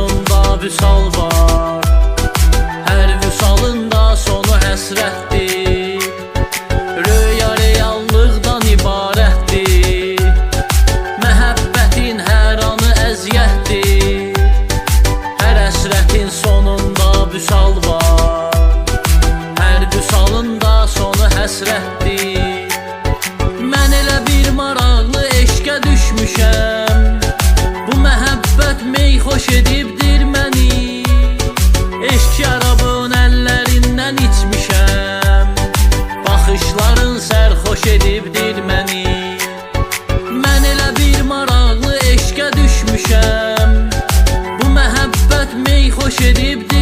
sonunda vüsal var. Hər vüsalında sonu həsrətdir. Röya reallıqdan ibarətdir. Məhəbbətin hər anı əziyyətdir. Hər əsrətin sonunda vüsal var. Hər vüsalında sonu həsrətdir. Mən elə bir maraqlı eşqə düşmüşəm. Bu məhəbbət meyxoş edibdir məni. Eşq şərabın əllərindən içmişəm. Baxışların sərxoş edibdir məni. Mən elə bir maraqlı eşqə düşmüşəm. Bu məhəbbət meyxoş edibdir